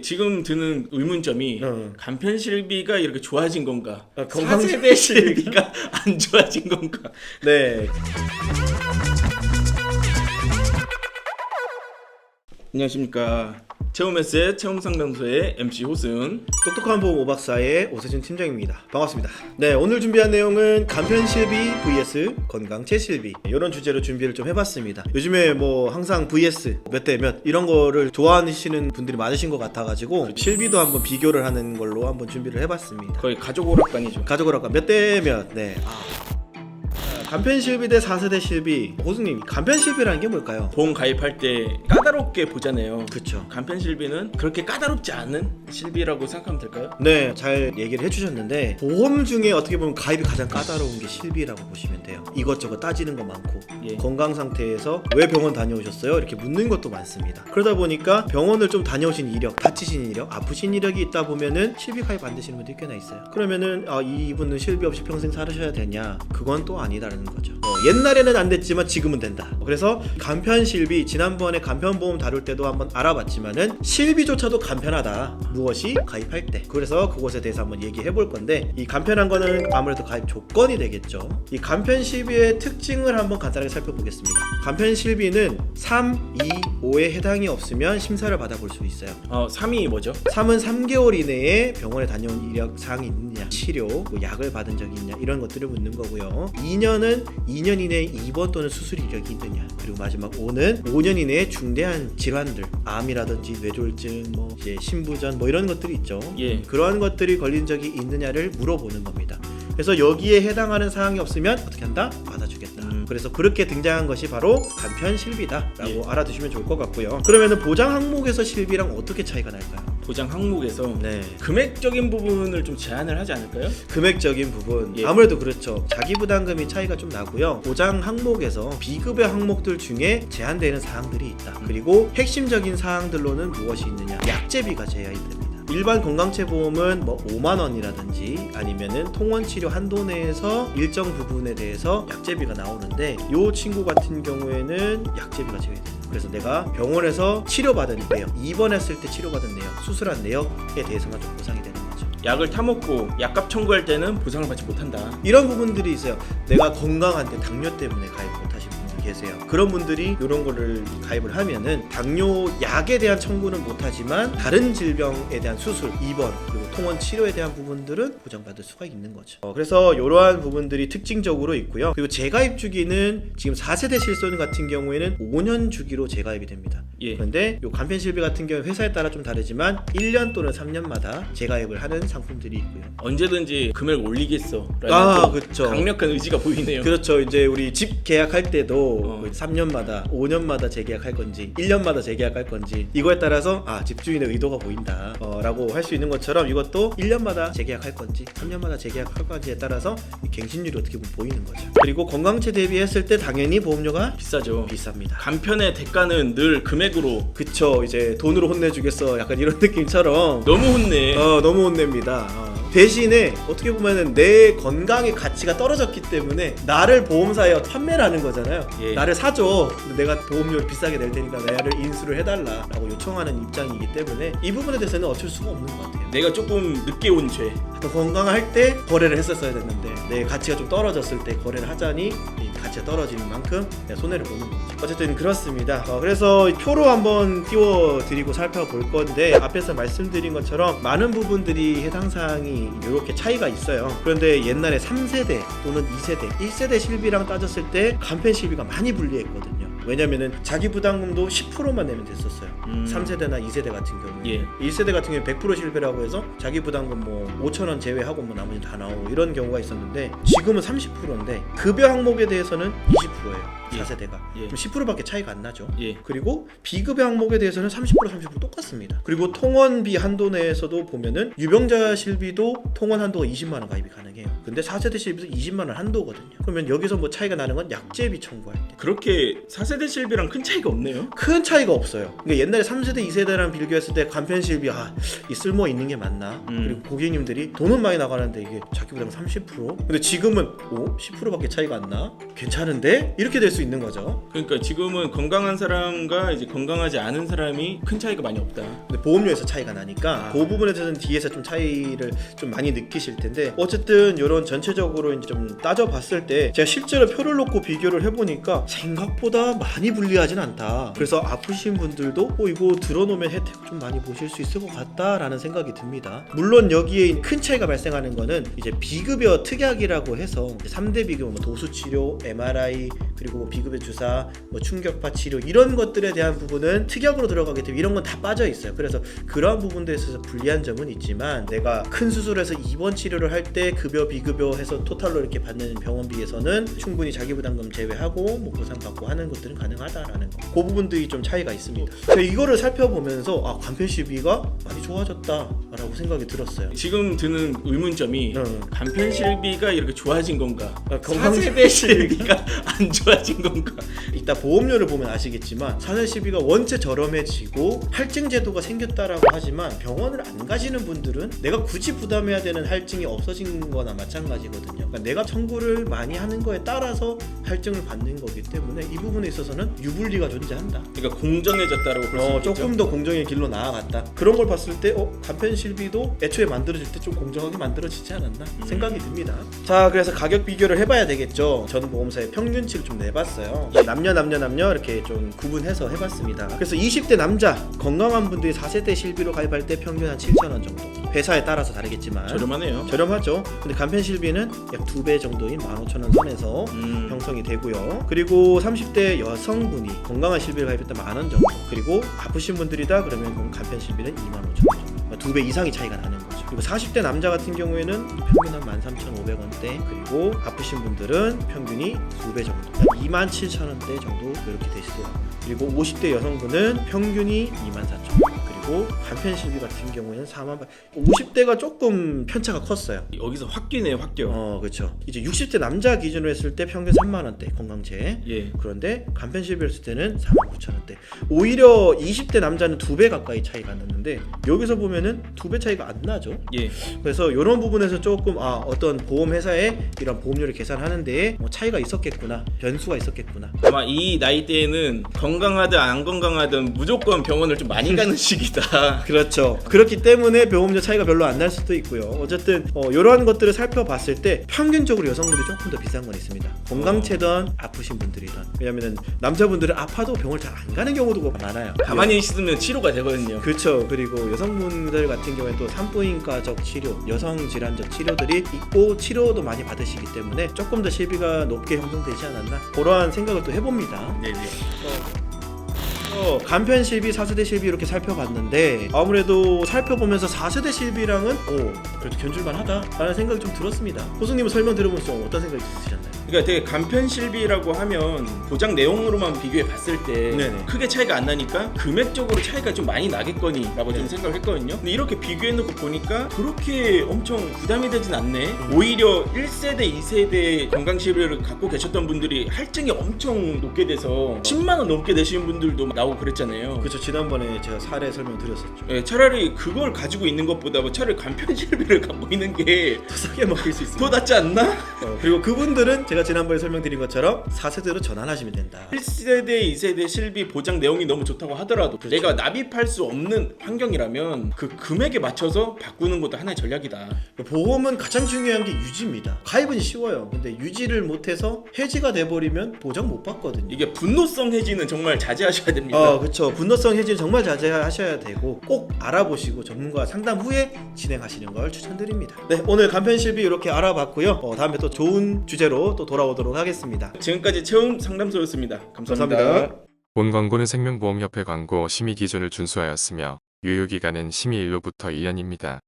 지금 드는 의문점이 간편 실비가 이렇게 좋아진 건가? 건강 4세대 실비가 안 좋아진 건가? 네. 안녕하십니까. 체험에스의 체험상담소의 MC 호승. 똑똑한 보험 오박사의 오세준 팀장입니다. 반갑습니다. 네, 오늘 준비한 내용은 간편 실비 vs 건강체 실비 이런 주제로 준비를 좀 해봤습니다. 요즘에 뭐 항상 vs 몇 대 몇 이런 거를 좋아하시는 분들이 많으신 것 같아가지고 실비도 한번 비교를 하는 걸로 한번 준비를 해봤습니다. 거의 가족 오락관이죠. 가족 오락관 몇 대 몇. 네. 간편 실비 대 4세대 실비. 호수님, 간편 실비라는 게 뭘까요? 보험 가입할 때 까다롭게 보잖아요. 그쵸. 간편 실비는 그렇게 까다롭지 않은 실비라고 생각하면 될까요? 네, 잘 얘기를 해주셨는데 보험 중에 어떻게 보면 가입이 가장 까다로운 게 실비라고 보시면 돼요. 이것저것 따지는 거 많고 건강 상태에서 왜 병원 다녀오셨어요? 이렇게 묻는 것도 많습니다. 그러다 보니까 병원을 좀 다녀오신 이력, 다치신 이력, 아프신 이력이 있다 보면은 실비 가입 안 되시는 분들이 꽤나 있어요. 그러면은 이분은 실비 없이 평생 살으셔야 되냐? 그건 또 아니다라는 거죠. 옛날에는 안 됐지만 지금은 된다. 그래서 간편 실비, 지난번에 간편보험 다룰 때도 한번 알아봤지만은 실비조차도 간편하다. 무엇이? 가입할 때. 그래서 그것에 대해서 한번 얘기해 볼 건데, 이 간편한 거는 아무래도 가입 조건이 되겠죠. 이 간편 실비의 특징을 한번 간단하게 살펴보겠습니다. 간편 실비는 3, 2, 5에 해당이 없으면 심사를 받아볼 수 있어요. 3이 뭐죠? 3은 3개월 이내에 병원에 다녀온 이력 사항이 있느냐, 치료, 뭐 약을 받은 적이 있냐 이런 것들을 묻는 거고요. 2년은 2년 이내에 입원 또는 수술 이력이 있느냐, 그리고 마지막 5는 5년 이내에 중대한 질환들, 암이라든지 뇌졸중, 뭐 이제 신부전 뭐 이런 것들이 있죠. 그러한 것들이 걸린 적이 있느냐를 물어보는 겁니다. 그래서 여기에 해당하는 사항이 없으면 어떻게 한다? 받아주겠다. 그래서 그렇게 등장한 것이 바로 간편 실비다라고 알아두시면 좋을 것 같고요. 그러면은 보장 항목에서 실비랑 어떻게 차이가 날까요? 보장 항목에서 네. 금액적인 부분을 좀 제한을 하지 않을까요? 금액적인 부분 아무래도 그렇죠. 자기 부담금이 차이가 좀 나고요. 보장 항목에서 비급여 항목들 중에 제한되는 사항들이 있다. 그리고 핵심적인 사항들로는 무엇이 있느냐? 약제비가 제한이 됩니다. 일반 건강체 보험은 뭐 5만 원이라든지 아니면은 통원 치료 한도 내에서 일정 부분에 대해서 약제비가 나오는데, 요 친구 같은 경우에는 약제비가 제외됩니다. 그래서 내가 병원에서 치료받은 내역, 입원했을 때 치료받은 내역, 수술한 내역에 대해서만 좀 보상이 되는 거죠. 약을 타먹고 약값 청구할 때는 보상을 받지 못한다. 이런 부분들이 있어요. 내가 건강한데 당뇨 때문에 가입 못하신 분들 계세요. 그런 분들이 이런 거를 가입을 하면은 당뇨 약에 대한 청구는 못하지만 다른 질병에 대한 수술, 입원, 그리고 통원 치료에 대한 부분들은 보장받을 수가 있는 거죠. 그래서 이러한 부분들이 특징적으로 있고요. 그리고 재가입 주기는 지금 4세대 실손 같은 경우에는 5년 주기로 재가입이 됩니다. 그런데 이 간편 실비 같은 경우 회사에 따라 좀 다르지만 1년 또는 3년마다 재가입을 하는 상품들이 있고요. 언제든지 금액 올리겠어 라는 그렇죠. 강력한 의지가 보이네요. 그렇죠. 이제 우리 집 계약할 때도 3년마다 5년마다 재계약할 건지 1년마다 재계약할 건지 이거에 따라서 집주인의 의도가 보인다 라고 할 수 있는 것처럼, 이것도 1년마다 재계약할 건지 3년마다 재계약할 건지에 따라서 이 갱신율이 어떻게 보면 보이는 거죠. 그리고 건강체 대비했을 때 당연히 보험료가 비싸죠. 비쌉니다. 간편의 대가는 늘 금액으로. 그쵸. 이제 돈으로 혼내주겠어 약간 이런 느낌처럼 너무 혼내. 너무 혼냅니다. 대신에 어떻게 보면은 내 건강의 가치가 떨어졌기 때문에 나를 보험사에 판매를 하는 거잖아요. 나를 사줘. 내가 보험료를 비싸게 낼 테니까 나를 인수를 해달라라고 요청하는 입장이기 때문에 이 부분에 대해서는 어쩔 수가 없는 것 같아요. 내가 조금 늦게 온 죄. 더 건강할 때 거래를 했었어야 됐는데 내 가치가 좀 떨어졌을 때 거래를 하자니 이 가치가 떨어지는 만큼 내가 손해를 보는 거죠. 어쨌든 그렇습니다. 그래서 표로 한번 띄워드리고 살펴볼 건데, 앞에서 말씀드린 것처럼 많은 부분들이 해당 사항이 이렇게 차이가 있어요. 그런데 옛날에 3세대 또는 2세대, 1세대 실비랑 따졌을 때 간편 실비가 많이 불리했거든요. 왜냐면은 자기 부담금도 10%만 내면 됐었어요. 3세대나 2세대 같은 경우에 1세대 같은 경우에 100% 실비라고 해서 자기 부담금 뭐 5,000원 제외하고 뭐 나머지 다 나오고 이런 경우가 있었는데, 지금은 30%인데 급여 항목에 대해서는 20%예요. 4세대가. 그럼 10%밖에 차이가 안 나죠. 그리고 비급여 항목에 대해서는 30% 똑같습니다. 그리고 통원비 한도 내에서도 보면은 유병자 실비도 통원 한도가 20만 원 가입이 가능해요. 근데 4세대 실비도 20만 원 한도거든요. 그러면 여기서 뭐 차이가 나는 건 약제비 청구할 때. 그렇게 4세대 실비랑 큰 차이가 없네요. 큰 차이가 없어요. 그러니까 옛날에 3세대, 2세대랑 비교했을 때 간편 실비 이 쓸모 있는 게 맞나? 그리고 고객님들이 돈은 많이 나가는데 이게 자기 부담 30%? 근데 지금은 10%밖에 차이가 안 나? 괜찮은데? 이렇게 될 수 수 있는 거죠. 그러니까 지금은 건강한 사람과 이제 건강하지 않은 사람이 큰 차이가 많이 없다. 근데 보험료에서 차이가 나니까 그 부분에 대해서는 뒤에서 좀 차이를 좀 많이 느끼실 텐데, 어쨌든 이런 전체적으로 이제 좀 따져봤을 때 제가 실제로 표를 놓고 비교를 해보니까 생각보다 많이 불리하진 않다. 그래서 아프신 분들도 이거 들어놓으면 혜택 좀 많이 보실 수 있을 것 같다라는 생각이 듭니다. 물론 여기에 큰 차이가 발생하는 거는 이제 비급여 특약이라고 해서 3대 비급여, 뭐 도수치료, MRI, 그리고 비급여 주사, 뭐 충격파 치료, 이런 것들에 대한 부분은 특약으로 들어가기 때문에 이런 건 다 빠져 있어요. 그래서 그러한 부분들에 있어서 불리한 점은 있지만, 내가 큰 수술해서 입원 치료를 할 때 급여 비급여 해서 토탈로 이렇게 받는 병원비에서는 충분히 자기부담금 제외하고 뭐 보상받고 하는 것들은 가능하다라는 거, 그 부분들이 좀 차이가 있습니다. 제가 이거를 살펴보면서 간편 실비가 많이 좋아졌다라고 생각이 들었어요. 지금 드는 의문점이 간편 실비가 이렇게 좋아진 건가? 건강 4세대 실비가 안 좋아진 건가? 이따 보험료를 보면 아시겠지만 4세 실비가 원체 저렴해지고 할증 제도가 생겼다라고 하지만 병원을 안 가시는 분들은 내가 굳이 부담해야 되는 할증이 없어진 거나 마찬가지거든요. 그러니까 내가 청구를 많이 하는 거에 따라서 할증을 받는 거기 때문에 이 부분에 있어서는 유불리가 존재한다. 그러니까 공정해졌다라고 볼 수 있겠죠. 조금 더 공정의 길로 나아갔다. 그런 걸 봤을 때 간편 실비도 애초에 만들어질 때 좀 공정하게 만들어지지 않았나 생각이 듭니다. 자, 그래서 가격 비교를 해봐야 되겠죠. 저는 보험사의 평균치를 좀 내봤어요. 남녀 이렇게 좀 구분해서 해봤습니다. 그래서 20대 남자 건강한 분들이 4세대 실비로 가입할 때 평균 한 7,000원 정도. 회사에 따라서 다르겠지만 저렴하네요. 저렴하죠. 근데 간편 실비는 약 2배 정도인 15,000원 선에서 형성이 되고요. 그리고 30대 여성분이 건강한 실비를 가입했다 10,000원 정도. 그리고 아프신 분들이다 그러면 간편 실비는 25,000원 정도. 2배 이상이 차이가 나는 거죠. 그리고 40대 남자 같은 경우에는 평균 한 13,500원대, 그리고 아프신 분들은 평균이 2배 정도, 27,000원대 정도 이렇게 되시더라고요. 그리고 50대 여성분은 평균이 24,000원, 그리고 간편 실비 같은 경우에는 48,000원. 50대가 조금 편차가 컸어요. 여기서 확 뛰네요, 확 뛰어. 그렇죠. 이제 60대 남자 기준으로 했을 때 평균 30,000원대 건강제. 예. 그런데 간편 실비를 했을 때는 49,000원대. 오히려 20대 남자는 2배 가까이 차이가 났는데 여기서 보면은 2배 차이가 안 나죠. 예. 그래서 이런 부분에서 조금 어떤 보험 회사에 이런 보험료를 계산하는데 뭐 차이가 있었겠구나, 변수가 있었겠구나. 아마 이 나이대에는 건강하든 안 건강하든 무조건 병원을 좀 많이 가는 시기다. 그렇죠. 그렇기 때문에 보험료 차이가 별로 안 날 수도 있고요. 어쨌든 이러한 것들을 살펴봤을 때 평균적으로 여성분들이 조금 더 비싼 건 있습니다. 건강체든 아프신 분들이든. 왜냐면은 남자분들은 아파도 병을 잘 안 가는 경우도 많아요. 가만히 있으면 치료가 되거든요. 그렇죠. 그리고 여성분들 같은 경우에 또 산부인과적 치료, 여성 질환적 치료들이 있고 치료도 많이 받으시기 때문에 조금 더 실비가 높게 형성되지 않았나, 그러한 생각을 또 해봅니다. 네네. 간편 실비, 4세대 실비 이렇게 살펴봤는데 아무래도 살펴보면서 4세대 실비랑은 그래도 견줄만 하다라는 생각이 좀 들었습니다. 호승님은 설명 들어보면서 어떤 생각이 드셨나요? 그러니까 되게 간편 실비라고 하면 보장 내용으로만 비교해 봤을 때 네네. 크게 차이가 안 나니까 금액적으로 차이가 좀 많이 나겠거니라고 좀 생각을 했거든요. 근데 이렇게 비교해놓고 보니까 그렇게 엄청 부담이 되진 않네. 오히려 1세대, 2세대 건강실비를 갖고 계셨던 분들이 할증이 엄청 높게 돼서 10만 원 넘게 내시는 분들도 나오고 그랬잖아요. 그렇죠. 지난번에 제가 사례 설명드렸었죠. 네, 차라리 그걸 가지고 있는 것보다 차라리 간편 실비를 갖고 있는 게 더 싸게 먹힐 수 있습니다. 더 낫지 않나? 그리고 그분들은 제가 지난번에 설명드린 것처럼 4세대로 전환하시면 된다. 1세대, 2세대 실비 보장 내용이 너무 좋다고 하더라도 내가 납입할 수 없는 환경이라면 그 금액에 맞춰서 바꾸는 것도 하나의 전략이다. 보험은 가장 중요한 게 유지입니다. 가입은 쉬워요. 근데 유지를 못해서 해지가 돼버리면 보장 못 받거든요. 이게 분노성 해지는 정말 자제하셔야 됩니다. 그렇죠. 분노성 해지는 정말 자제하셔야 되고 꼭 알아보시고 전문가 상담 후에 진행하시는 걸 추천드립니다. 네, 오늘 간편 실비 이렇게 알아봤고요. 다음에 또 좋은 주제로 또 돌아오도록 하겠습니다. 지금까지 채움 상담소였습니다. 감사합니다. 본 광고는 생명보험협회 광고 심의 기준을 준수하였으며 유효기간은 심의 일로부터 1년입니다.